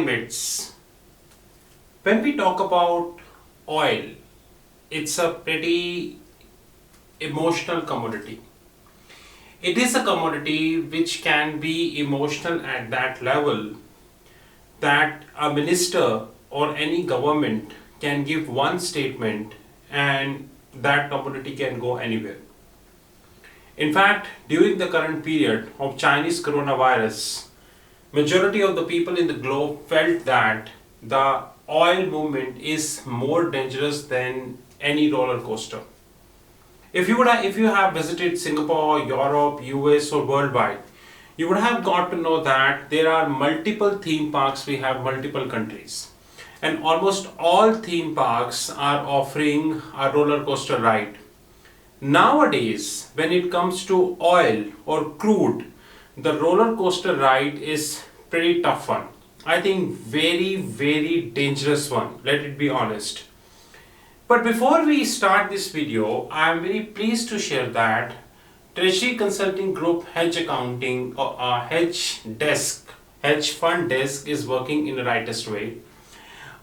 Myths. When we talk about oil, it's a pretty emotional commodity. It is a commodity which can be emotional at that level that a minister or any government can give one statement and that commodity can go anywhere. In fact, during the current period of Chinese coronavirus, majority of the people in the globe felt that the oil movement is more dangerous than any roller coaster. If you have visited Singapore, Europe, US or worldwide, you would have got to know that there are multiple theme parks, we have multiple countries. And almost all theme parks are offering a roller coaster ride. Nowadays, when it comes to oil or crude, the roller coaster ride is pretty tough one. I think very dangerous one, let it be honest. But before we start this video, I am very pleased to share that Treasury Consulting Group Hedge Accounting hedge fund desk is working in the rightest way.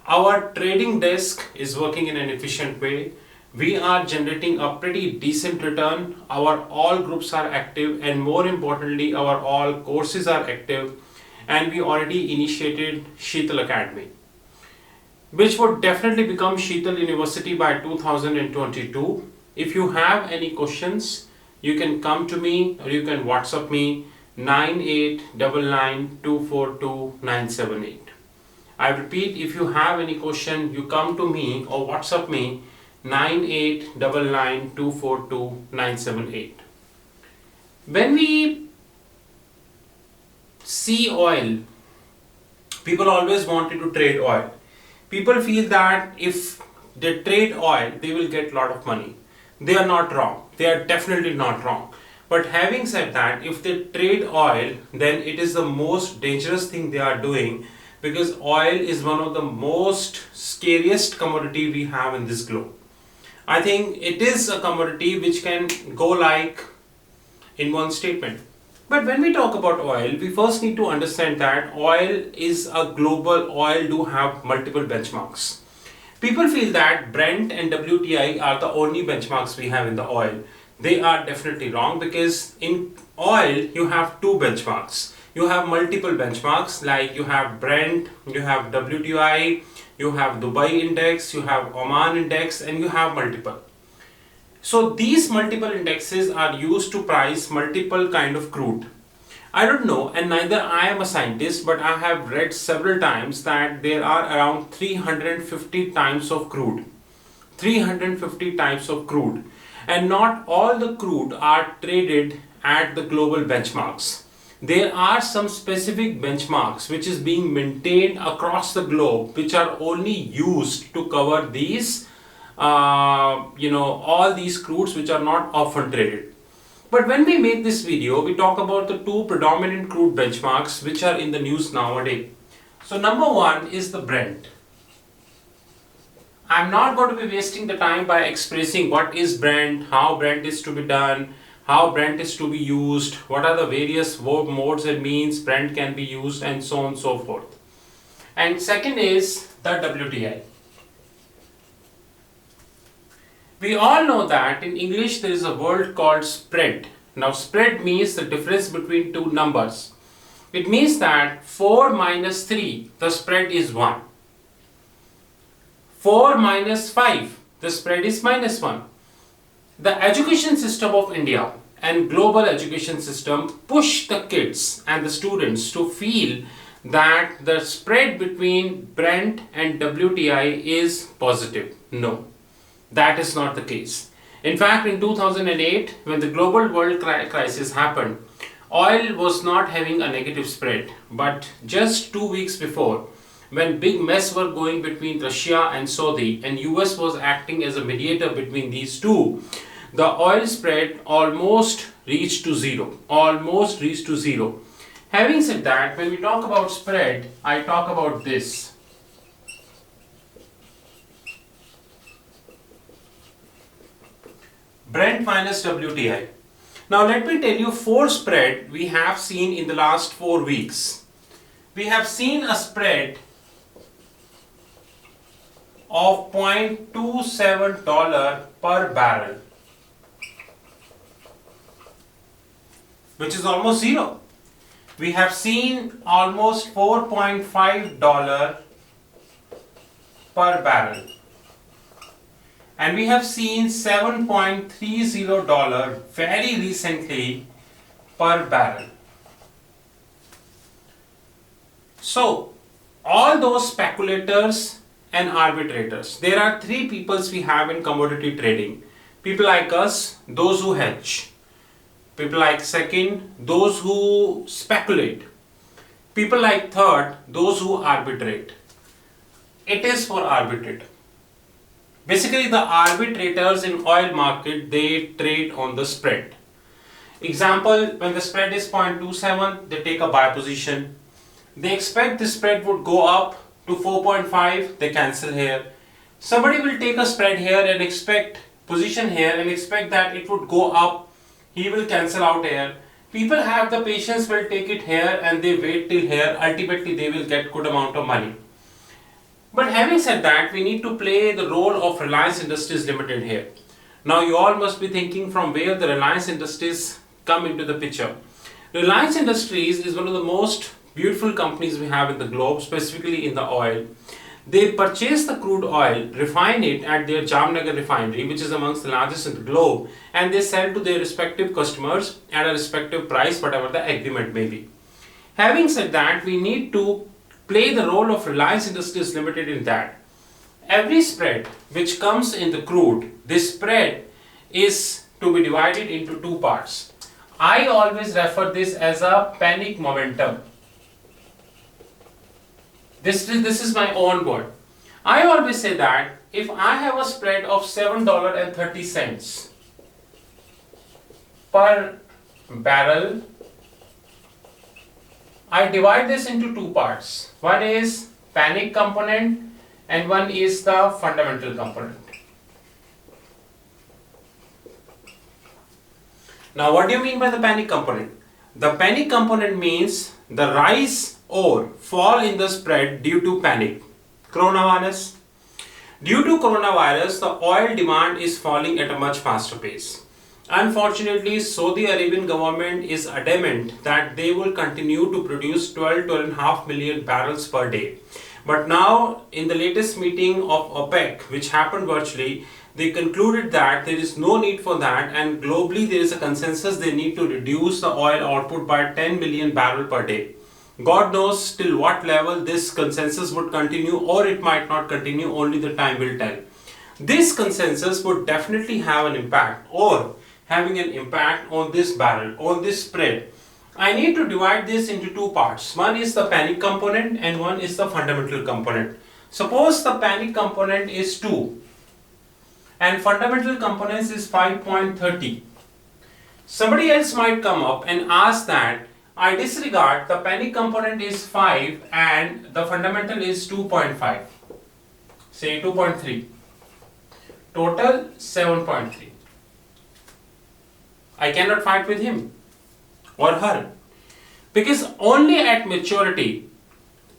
Our trading desk is working in an efficient way. We are generating a pretty decent return. Our all groups are active, and more importantly, our all courses are active, and we already initiated Sheetal Academy, which would definitely become Sheetal University by 2022. If you have any questions, you can come to me or you can WhatsApp me 9899242978. I repeat, if you have any question, you come to me or WhatsApp me 9899242978. When we see oil, people always wanted to trade oil. People feel that if they trade oil, they will get a lot of money. They are not wrong. They are definitely not wrong. But having said that, if they trade oil, then it is the most dangerous thing they are doing, because oil is one of the most scariest commodity we have in this globe. I think it is a commodity which can go like in one statement. But when we talk about oil, we first need to understand that oil is a global, oil do have multiple benchmarks. People feel that Brent and WTI are the only benchmarks we have in the oil. They are definitely wrong, because in oil you have two benchmarks. You have multiple benchmarks, like you have Brent, you have WTI, you have Dubai index, you have Oman index, and you have multiple. So these multiple indexes are used to price multiple kind of crude. I don't know, and neither I am a scientist, but I have read several times that there are around 350 types of crude. 350 types of crude. And not all the crude are traded at the global benchmarks. There are some specific benchmarks which is being maintained across the globe, which are only used to cover these all these crudes which are not often traded. But when we make this video, we talk about the two predominant crude benchmarks which are in the news nowadays. So number one is the Brent. I'm not going to be wasting the time by expressing what is Brent, how Brent is to be done, how Brent is to be used, what are the various modes and means Brent can be used, and so on and so forth. And second is the WTI. We all know that in English there is a word called spread. Now spread means the difference between two numbers. It means that 4 minus 3, the spread is 1. 4 minus 5, the spread is minus 1. The education system of India and global education system push the kids and the students to feel that the spread between Brent and WTI is positive. No. That is not the case. In fact, in 2008, when the global world crisis happened, oil was not having a negative spread. But just 2 weeks before, when big mess were going between Russia and Saudi, and US was acting as a mediator between these two, the oil spread almost reached to zero. Almost reached to zero. Having said that, when we talk about spread, I talk about this. Brent minus WTI. Now let me tell you 4 spread we have seen in the last 4 weeks. We have seen a spread of $0.27 per barrel, which is almost zero. We have seen almost $4.5 per barrel, and we have seen $7.30 very recently per barrel. So all those speculators and arbitrators, there are three peoples we have in commodity trading. People like us, those who hedge. People like second, those who speculate. People like third, those who arbitrate. It is for arbitrator. Basically, the arbitrators in oil market, they trade on the spread. Example, when the spread is 0.27, they take a buy position. They expect the spread would go up to 4.5, they cancel here. Somebody will take a spread here and expect position here and expect that it would go up, he will cancel out here. People have the patience, will take it here and they wait till here, ultimately they will get good amount of money. But having said that, we need to play the role of Reliance Industries Limited here. Now you all must be thinking from where the Reliance Industries come into the picture. Reliance Industries is one of the most beautiful companies we have in the globe, specifically in the oil. They purchase the crude oil, refine it at their Jamnagar refinery, which is amongst the largest in the globe, and they sell to their respective customers at a respective price, whatever the agreement may be. Having said that, we need to play the role of Reliance Industries Limited in that. Every spread which comes in the crude, this spread is to be divided into two parts. I always refer this as a panic momentum. This is my own word. I always say that if I have a spread of $7.30 per barrel, I divide this into two parts. One is panic component and one is the fundamental component. Now what do you mean by the panic component? The panic component means the rise or fall in the spread due to panic. Coronavirus. Due to coronavirus, the oil demand is falling at a much faster pace. Unfortunately, Saudi Arabian government is adamant that they will continue to produce 12.5 million barrels per day. But now, in the latest meeting of OPEC, which happened virtually, they concluded that there is no need for that, and globally there is a consensus they need to reduce the oil output by 10 million barrels per day. God knows till what level this consensus would continue, or it might not continue, only the time will tell. This consensus would definitely have an impact, or having an impact on this barrel, on this spread. I need to divide this into two parts. One is the panic component and one is the fundamental component. Suppose the panic component is 2 and fundamental components is 5.30. Somebody else might come up and ask that I disregard the panic component is 5 and the fundamental is 2.5. Say 2.3. Total 7.3. I cannot fight with him or her, because only at maturity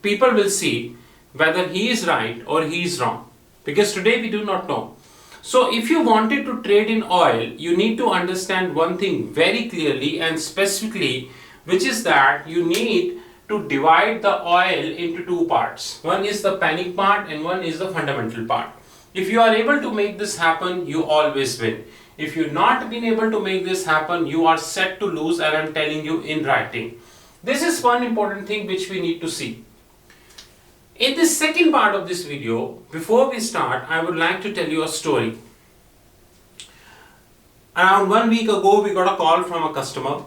people will see whether he is right or he is wrong, because today we do not know. So if you wanted to trade in oil, you need to understand one thing very clearly and specifically, which is that you need to divide the oil into two parts. One is the panic part and one is the fundamental part. If you are able to make this happen, you always win. If you've not been able to make this happen, you are set to lose, and I'm telling you in writing. This is one important thing which we need to see. In the second part of this video, before we start, I would like to tell you a story. Around 1 week ago, we got a call from a customer.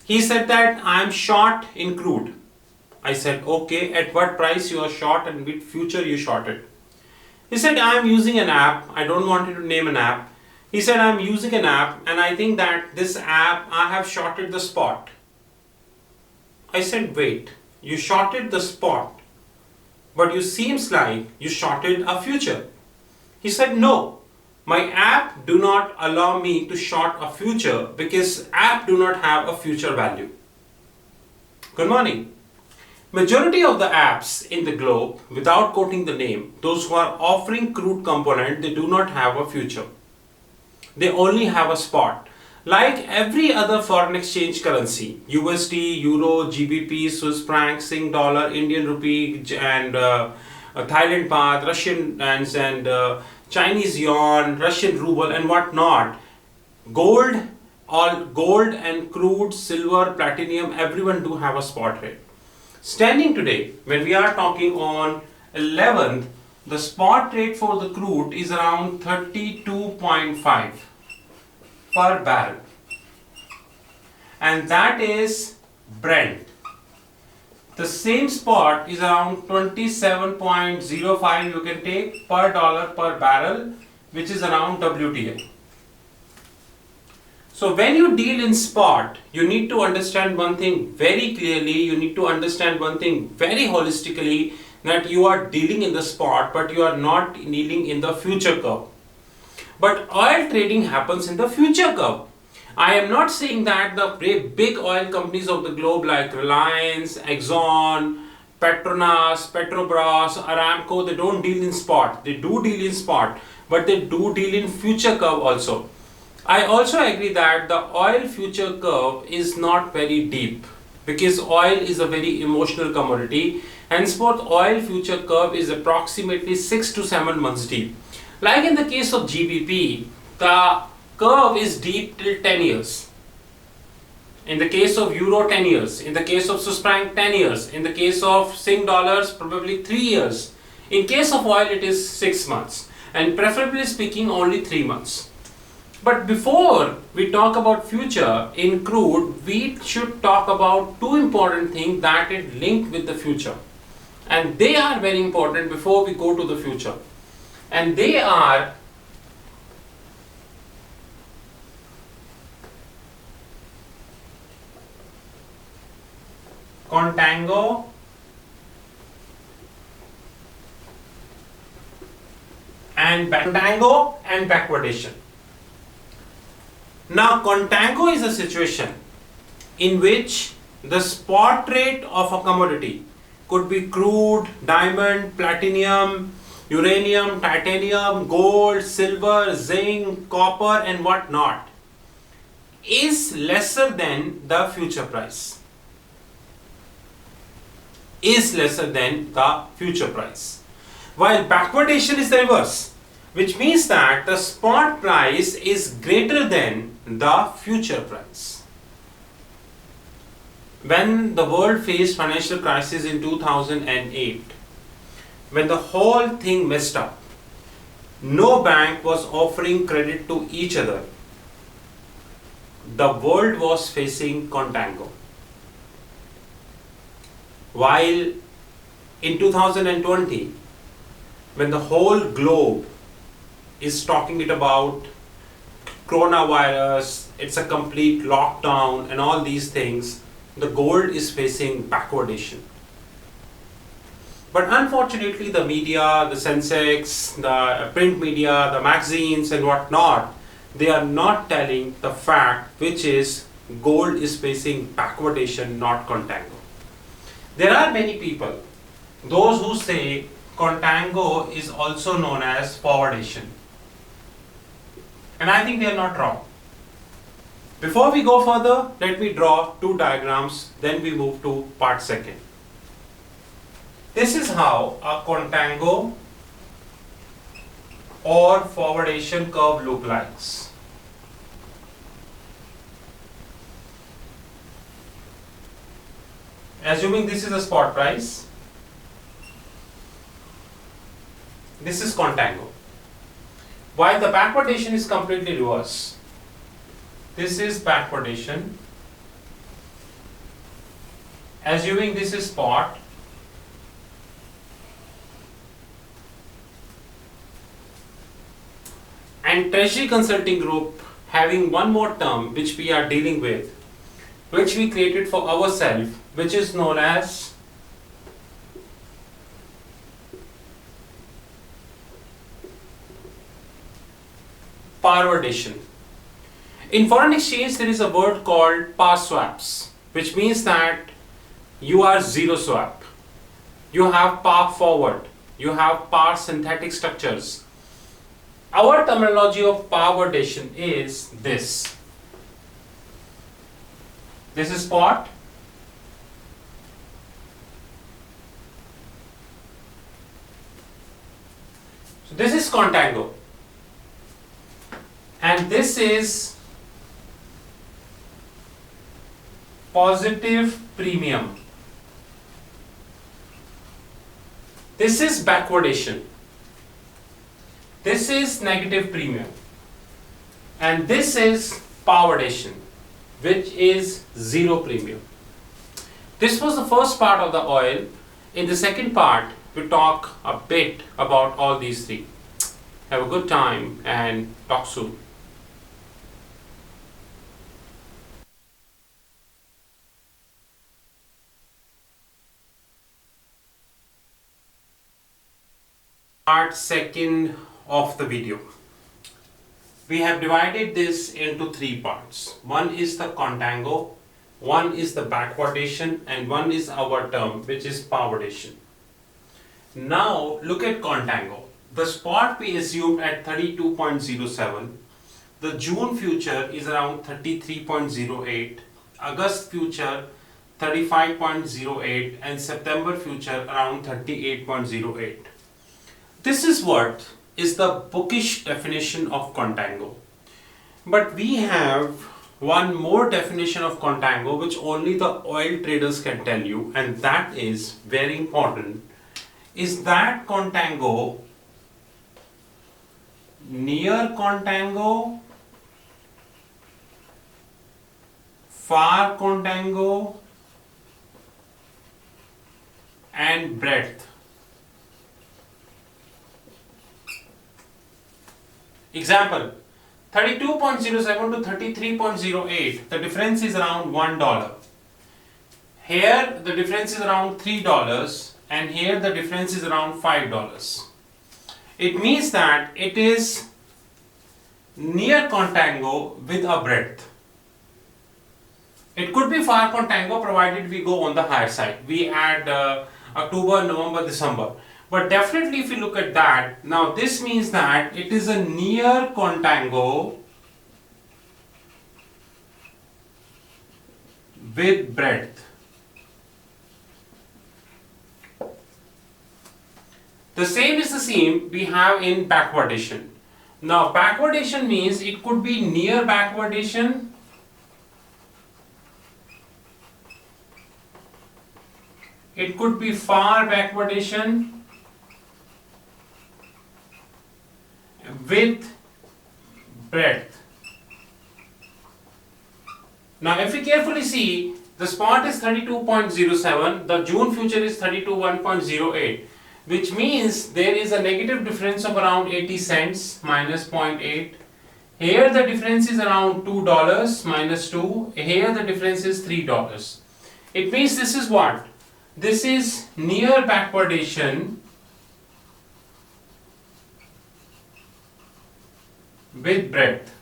He said that I am short in crude. I said, okay, at what price you are short and which future you shorted? He said, I am using an app. I don't want you to name an app. He said, I am using an app and I think that this app, I have shorted the spot. I said, wait, you shorted the spot, but you seems like you shorted a future. He said, no, my app do not allow me to short a future because app do not have a future value. Good morning. Majority of the apps in the globe, without quoting the name, those who are offering crude component, they do not have a future. They only have a spot. Like every other foreign exchange currency, USD, Euro, GBP, Swiss franc, Sing dollar, Indian rupee, and Thailand baht, Russian rands, and Chinese yuan, Russian ruble, and whatnot. Gold, all gold and crude, silver, platinum, everyone do have a spot rate. Standing today, when we are talking on 11th, the spot rate for the crude is around 32.5 per barrel, and that is Brent. The same spot is around 27.05 you can take per dollar per barrel, which is around WTI. So when you deal in spot, you need to understand one thing very clearly, you need to understand one thing very holistically, that you are dealing in the spot but you are not dealing in the future curve. But oil trading happens in the future curve. I am not saying that the big oil companies of the globe like Reliance, Exxon, Petronas, Petrobras, Aramco, they don't deal in spot. They do deal in spot, but they do deal in future curve also. I also agree that the oil future curve is not very deep because oil is a very emotional commodity. Henceforth, oil future curve is approximately 6 to 7 months deep. Like in the case of GBP, the curve is deep till 10 years. In the case of Euro, 10 years. In the case of Swiss franc, 10 years. In the case of Sing dollars, probably 3 years. In case of oil, it is 6 months. And preferably speaking, only 3 months. But before we talk about future in crude, we should talk about two important things that is linked with the future. And they are very important before we go to the future. And they are contango and backwardation. Now, contango is a situation in which the spot rate of a commodity could be crude, diamond, platinum, uranium, titanium, gold, silver, zinc, copper, and whatnot, is lesser than the future price. Is lesser than the future price. While backwardation is the reverse, which means that the spot price is greater than the future price. When the world faced financial crisis in 2008, when the whole thing messed up, no bank was offering credit to each other. The world was facing contango. While in 2020, when the whole globe is talking about coronavirus, it's a complete lockdown and all these things, the gold is facing backwardation. But unfortunately, the media, the Sensex, the print media, the magazines and whatnot, they are not telling the fact, which is gold is facing backwardation, not contango. There are many people, those who say contango is also known as forwardation. And I think they are not wrong. Before we go further, let me draw two diagrams, then we move to part second. This is how a contango or forwardation curve look likes. Assuming this is the spot price, this is contango. While the backwardation is completely reverse. This is backwardation. Assuming this is spot, and Treasury Consulting Group having one more term which we are dealing with, which we created for ourselves, which is known as forwardation. In foreign exchange, there is a word called par swaps, which means that you are zero swap, you have par forward, you have par synthetic structures. Our terminology of backwardation is this. This is spot. So this is contango. And this is positive premium. This is backwardation. This is negative premium. And this is backwardation, which is zero premium. This was the first part of the oil. In the second part, we talk a bit about all these three. Have a good time and talk soon. Part second of the video. We have divided this into three parts. One is the contango, one is the backwardation, and one is our term, which is backwardation. Now look at contango. The spot we assumed at 32.07, the June future is around 33.08, August future 35.08, and September future around 38.08. This is what is the bookish definition of contango. But we have one more definition of contango which only the oil traders can tell you, and that is very important, is that contango, near contango, far contango, and breadth. Example, 32.07 to 33.08, the difference is around $1. Here the difference is around $3, and here the difference is around $5. It means that it is near contango with a breadth. It could be far contango provided we go on the higher side. We add October, November, December. But definitely if you look at that, now this means that it is a near contango with breadth. The same is the same we have in backwardation. Now backwardation means it could be near backwardation, it could be far backwardation, with breadth. Now if we carefully see, the spot is 32.07, the June future is 31.08, which means there is a negative difference of around 80 cents minus 0.8. Here the difference is around $2 minus 2. Here the difference is $3. It means this is what? This is near backwardation with breadth.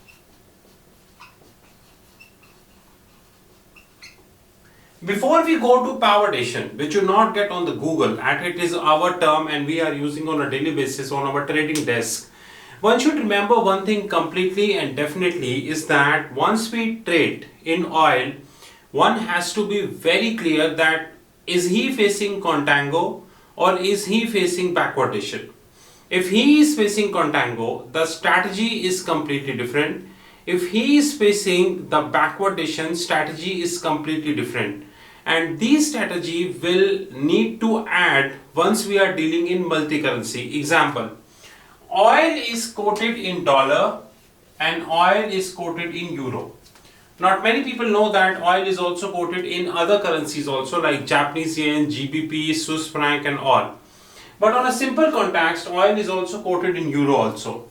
Before we go to backwardation, which you not get on the Google, and it is our term and we are using on a daily basis on our trading desk, one should remember one thing completely and definitely is that once we trade in oil, one has to be very clear that is he facing contango or is he facing backwardation. If he is facing contango, the strategy is completely different. If he is facing the backwardation, strategy is completely different. And these strategy will need to add once we are dealing in multi-currency. Example, oil is quoted in dollar and oil is quoted in euro. Not many people know that oil is also quoted in other currencies also, like Japanese yen, GBP, Swiss franc and all. But on a simple context, oil is also quoted in euro also.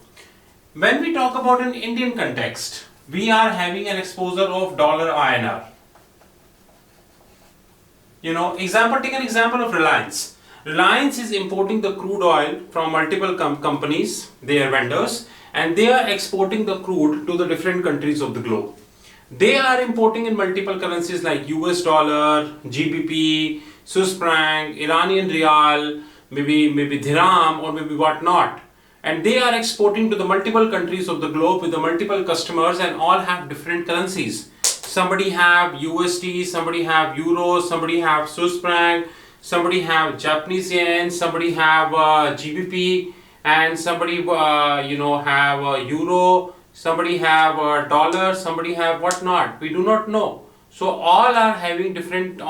When we talk about an Indian context, we are having an exposure of dollar INR. Take an example of Reliance. Reliance is importing the crude oil from multiple companies, they are vendors, and they are exporting the crude to the different countries of the globe. They are importing in multiple currencies like US dollar, GBP, Swiss franc, Iranian rial, maybe dirham or maybe whatnot. And they are exporting to the multiple countries of the globe with the multiple customers and all have different currencies. Somebody have USD, somebody have euros, somebody have Swiss franc, somebody have Japanese yen, somebody have GBP, and somebody have euro, somebody have dollar, somebody have whatnot. We do not know. So all are having different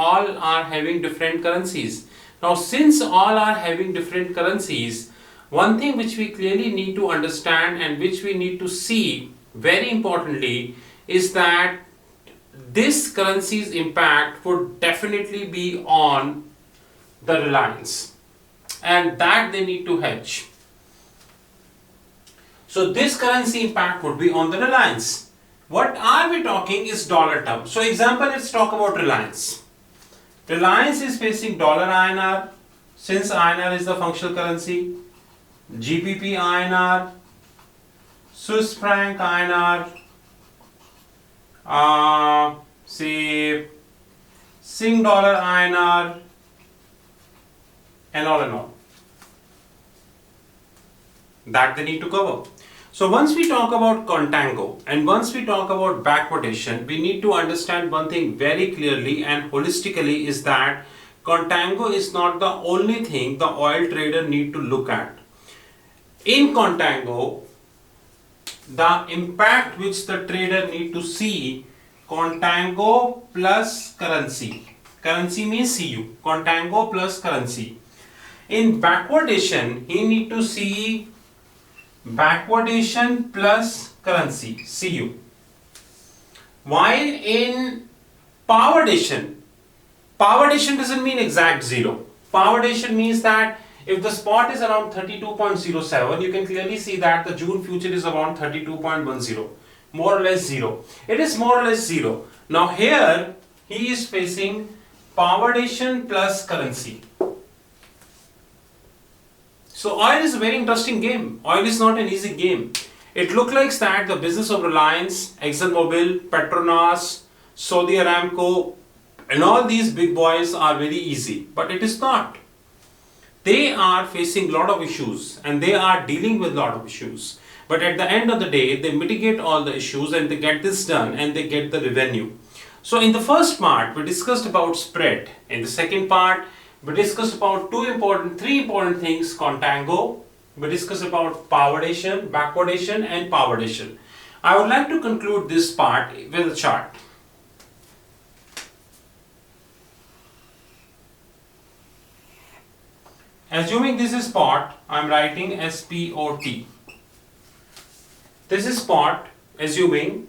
currencies. Now since all are having different currencies, one thing which we clearly need to understand and which we need to see very importantly is that this currency's impact would definitely be on the reliance, and that they need to hedge. So this currency impact would be on the reliance. What are we talking is dollar terms. So example, let's talk about Reliance. Reliance is facing dollar INR, since INR is the functional currency, GBP INR, Swiss franc INR, say Sing dollar INR, and all that they need to cover. So once we talk about contango and once we talk about backwardation, we need to understand one thing very clearly and holistically is that contango is not the only thing the oil trader need to look at. In contango, the impact which the trader need to see, contango plus currency. Currency means CU. Contango plus currency. In backwardation, he need to see backwardation plus currency, CU. While in powerration doesn't mean exact zero. Powerration means that if the spot is around 32.07, you can clearly see that the June future is around 32.10, more or less zero. It is more or less zero. Now here he is facing powerration plus currency. So oil is a very interesting game. Oil is not an easy game. It looks like that the business of Reliance, ExxonMobil, Petronas, Saudi Aramco, and all these big boys are very easy, but it is not. They are facing a lot of issues and they are dealing with a lot of issues. But at the end of the day, they mitigate all the issues and they get this done and they get the revenue. So in the first part, we discussed about spread. In the second part, we discussed about three important things: contango. We discussed about powerration, backwardation, and powerration. I would like to conclude this part with a chart. Assuming this is spot, I am writing SPOT. This is spot, assuming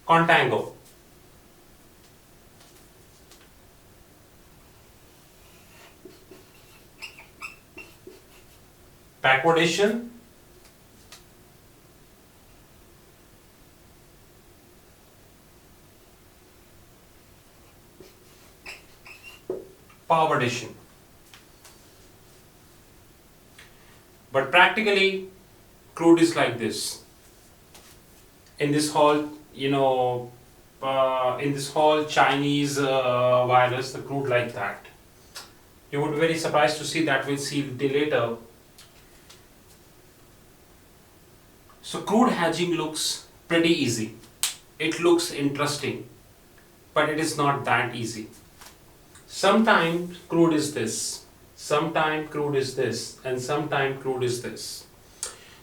contango. Backwardation, powerration. But practically, crude is like this. In this whole, Chinese virus, the crude like that. You would be very surprised to see that. We'll see later. So crude hedging looks pretty easy. It looks interesting, but it is not that easy. Sometimes crude is this, sometimes crude is this, and sometimes crude is this.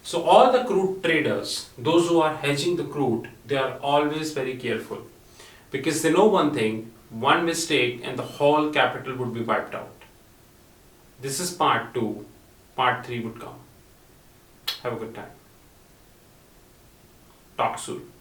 So all the crude traders, those who are hedging the crude, they are always very careful because they know one thing: one mistake and the whole capital would be wiped out. This is part 2. Part 3 would come. Have a good time. Talk soon.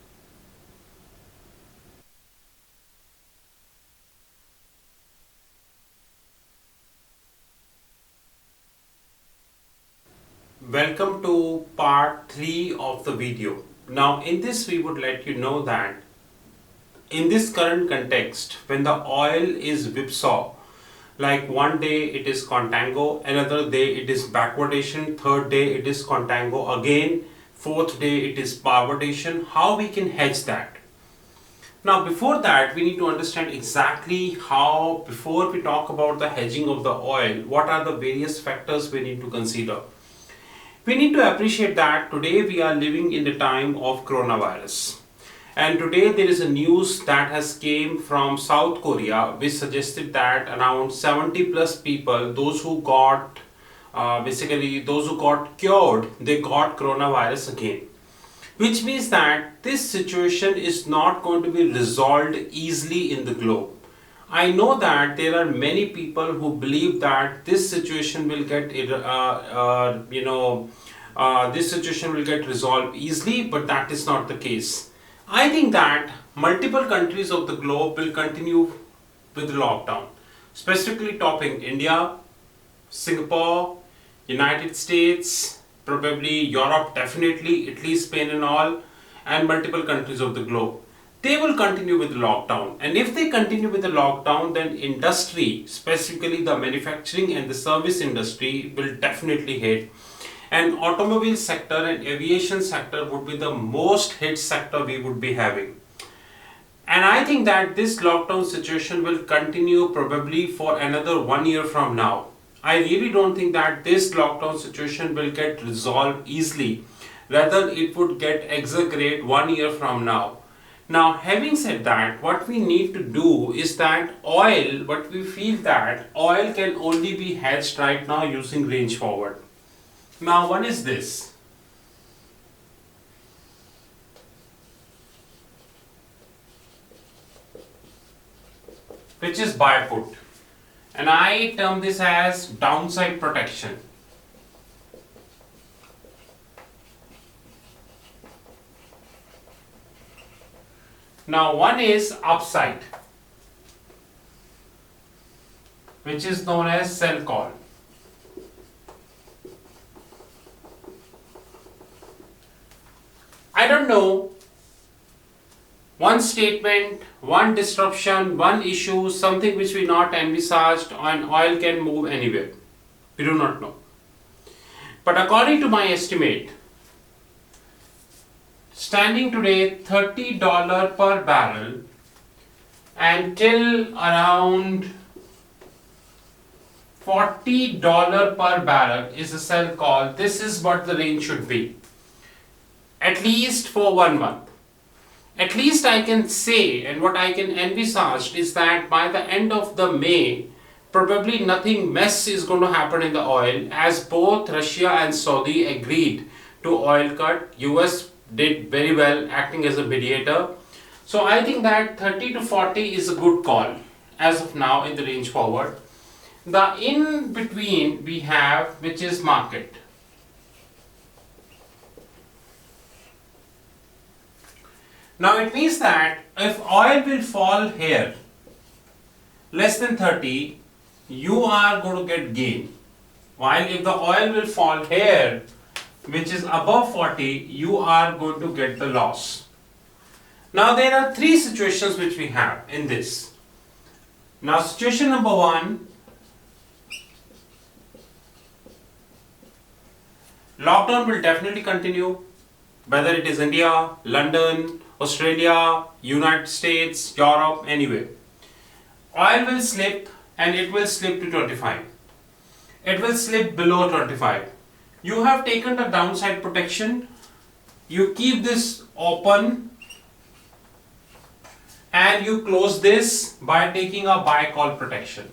Welcome to part 3 of the video. Now in this we would let you know that in this current context, when the oil is whipsaw, Like one day it is contango, another day it is backwardation, third day it is contango again, fourth day it is backwardation. How we can hedge that? Now before that we need to understand exactly how, before we talk about the hedging of the oil, what are the various factors we need to consider. We need to appreciate that today we are living in the time of coronavirus. And today there is a news that has came from South Korea which suggested that around 70 plus people, those who got those who got cured, they got coronavirus again. Which means that this situation is not going to be resolved easily in the globe. I know that there are many people who believe that this situation will get this situation will get resolved easily, but that is not the case. I think that multiple countries of the globe will continue with the lockdown, specifically topping India, Singapore, United States, probably Europe, definitely, Italy, Spain and all, and multiple countries of the globe. They will continue with the lockdown, and if they continue with the lockdown, then industry, specifically the manufacturing and the service industry, will definitely hit. And automobile sector and aviation sector would be the most hit sector we would be having. And I think that this lockdown situation will continue probably for another 1 year from now. I really don't think that this lockdown situation will get resolved easily. Rather, it would get exaggerated 1 year from now. Now, having said that, what we need to do is that oil, but we feel that oil can only be hedged right now using range forward. Now, one is this. Which is buy put. And I term this as downside protection. Now, one is upside, which is known as sell call. I don't know, one statement, one disruption, one issue, something which we not envisaged, and oil can move anywhere. We do not know. But according to my estimate, standing today $30 per barrel until around $40 per barrel is a sell call. This is what the range should be. At least for 1 month. At least I can say, and what I can envisage is that by the end of the May, probably nothing mess is going to happen in the oil, as both Russia and Saudi agreed to oil cut. US did very well acting as a mediator. So I think that 30 to 40 is a good call as of now in the range forward. The in between we have, which is market. Now it means that if oil will fall here less than 30, you are going to get gain. While if the oil will fall here, which is above 40, you are going to get the loss. Now there are three situations which we have in this. Now situation number one, lockdown will definitely continue, whether it is India, London, Australia, United States, Europe, anywhere. Oil will slip and it will slip to 25. It will slip below 25. You have taken the downside protection. You keep this open and you close this by taking a buy call protection.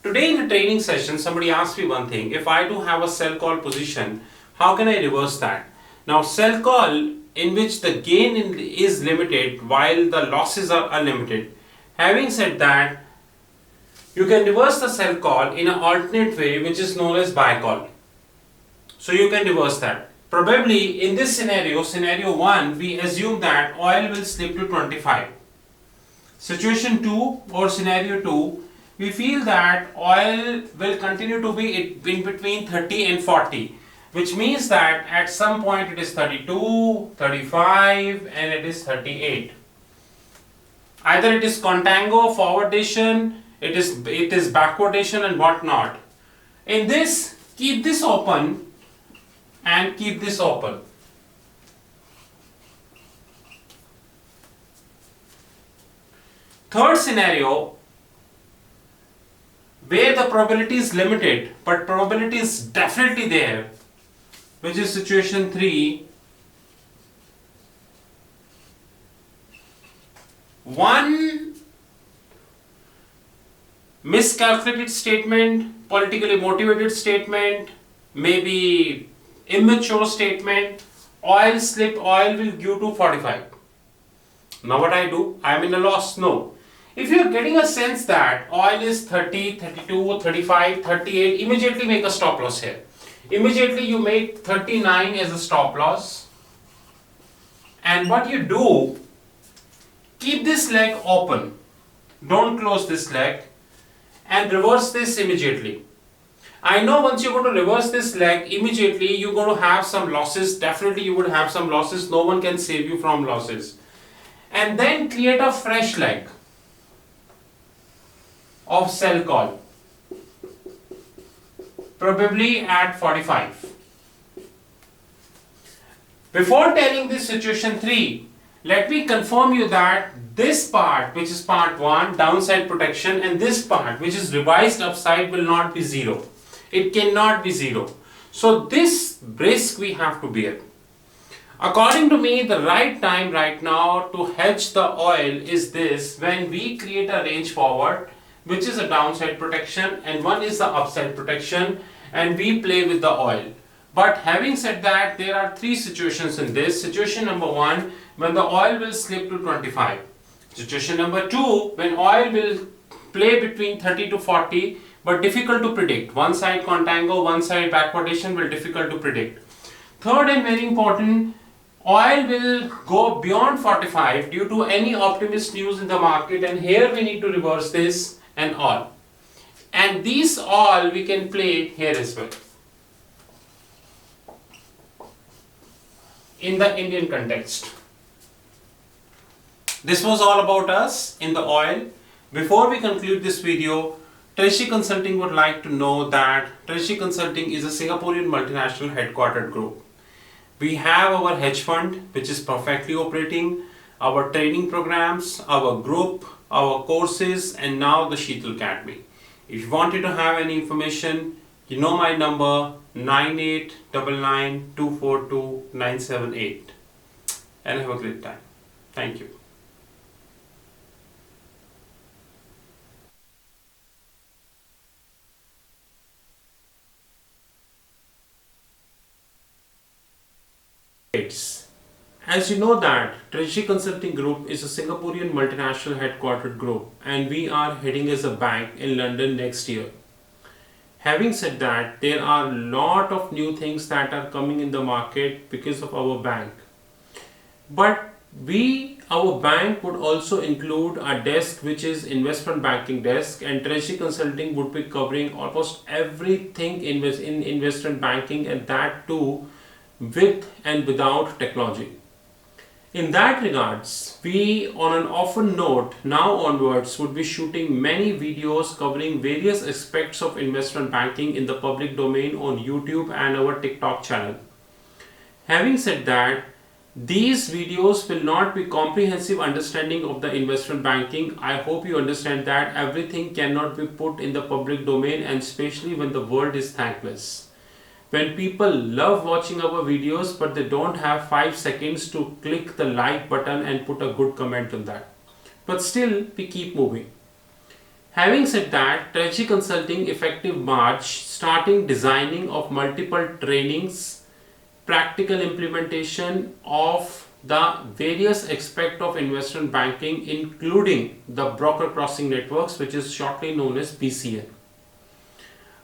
Today in the training session, somebody asked me one thing. If I do have a sell call position, how can I reverse that? Now, sell call in which the gain is limited while the losses are unlimited. Having said that, you can reverse the sell call in an alternate way, which is known as buy call. So you can reverse that. Probably in this scenario, scenario 1, we assume that oil will slip to 25. Situation 2 or scenario 2, we feel that oil will continue to be in between 30 and 40. Which means that at some point it is 32, 35 and it is 38. Either it is contango, forwardation, it is backwardation and whatnot. In this, keep this open and keep this open. Third scenario, where the probability is limited but probability is definitely there, which is situation 3. One miscalculated statement, politically motivated statement, maybe immature statement, oil slip, oil will give to 45. Now what I do? I am in a loss? No. If you are getting a sense that oil is 30, 32, 35, 38, immediately make a stop loss here. Immediately you make 39 as a stop loss. And what you do, keep this leg open. Don't close this leg and reverse this immediately. I know once you're going to reverse this leg, immediately you're going to have some losses. Definitely you would have some losses. No one can save you from losses. And then create a fresh leg of sell call, probably at 45. Before telling this situation 3, let me confirm you that this part, which is part 1, downside protection, and this part, which is revised upside, will not be 0. It cannot be 0. So this risk we have to bear. According to me, the right time right now to hedge the oil is this, when we create a range forward, which is a downside protection, and one is the upside protection, and we play with the oil. But having said that, there are 3 situations in this. Situation number 1, when the oil will slip to 25. Situation number 2, when oil will play between 30 to 40, but difficult to predict. One side contango, one side backwardation will difficult to predict. Third and very important, oil will go beyond 45 due to any optimist news in the market, and here we need to reverse this and all. And these all we can play here as well. In the Indian context. This was all about us in the oil. Before we conclude this video, Treasury Consulting would like to know that Treasury Consulting is a Singaporean multinational headquartered group. We have our hedge fund, which is perfectly operating, our training programs, our group, our courses, and now the Sheetal Academy. If you wanted to have any information, you know my number 9899242978. And have a great time. Thank you. As you know that Treasury Consulting Group is a Singaporean multinational headquartered group, and we are heading as a bank in London next year. Having said that, there are a lot of new things that are coming in the market because of our bank. But our bank would also include a desk which is investment banking desk, and Treasury Consulting would be covering almost everything in investment banking, and that too with and without technology. In that regards, we on an often note now onwards would be shooting many videos covering various aspects of investment banking in the public domain on YouTube and our TikTok channel. Having said that, these videos will not be comprehensive understanding of the investment banking. I hope you understand that everything cannot be put in the public domain, and especially when the world is thankless. When people love watching our videos but they don't have 5 seconds to click the like button and put a good comment on that. But still we keep moving. Having said that, Treasury Consulting effective March starting designing of multiple trainings, practical implementation of the various aspects of investment banking, including the broker crossing networks, which is shortly known as BCN.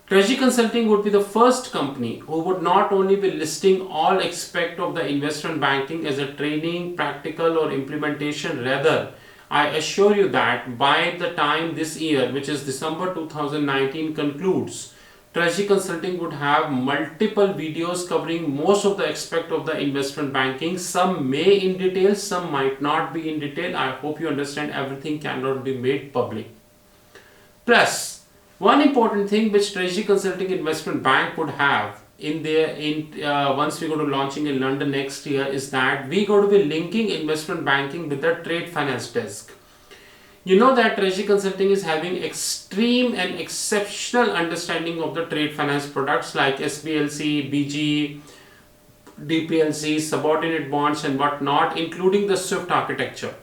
Treasury Consulting would be the first company who would not only be listing all aspects of the investment banking as a training, practical or implementation, rather I assure you that by the time this year, which is December 2019 concludes, Treasury Consulting would have multiple videos covering most of the aspect of the investment banking. Some may in detail, some might not be in detail. I hope you understand everything cannot be made public. Plus, one important thing which Treasury Consulting Investment Bank would have in their once we go to launching in London next year is that we going to be linking investment banking with the trade finance desk. You know that Treasury Consulting is having extreme and exceptional understanding of the trade finance products like SBLC, BG, DPLC, subordinate bonds and whatnot, including the SWIFT architecture.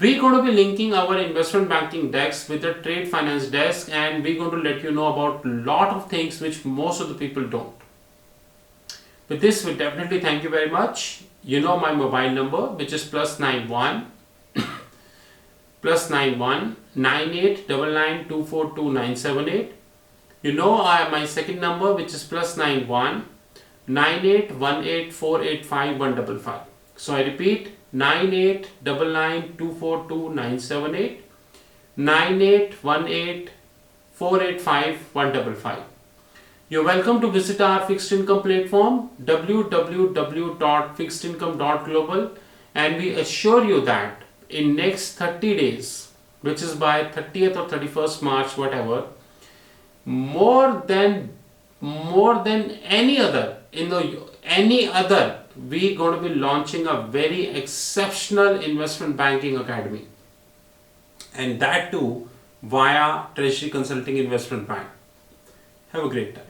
We're going to be linking our investment banking desk with the trade finance desk, and we're going to let you know about a lot of things which most of the people don't. With this, we definitely thank you very much. You know my mobile number, which is +91 +91 9899242978. You know my second number, which is +91 9818485155. So I repeat, 9899242978, 9818485155. You're welcome to visit our fixed income platform www.fixedincome.global, and we assure you that in next 30 days, which is by 30th or 31st March, whatever, more than any other we're going to be launching a very exceptional investment banking academy, and that too via Treasury Consulting Investment Bank. Have a great time.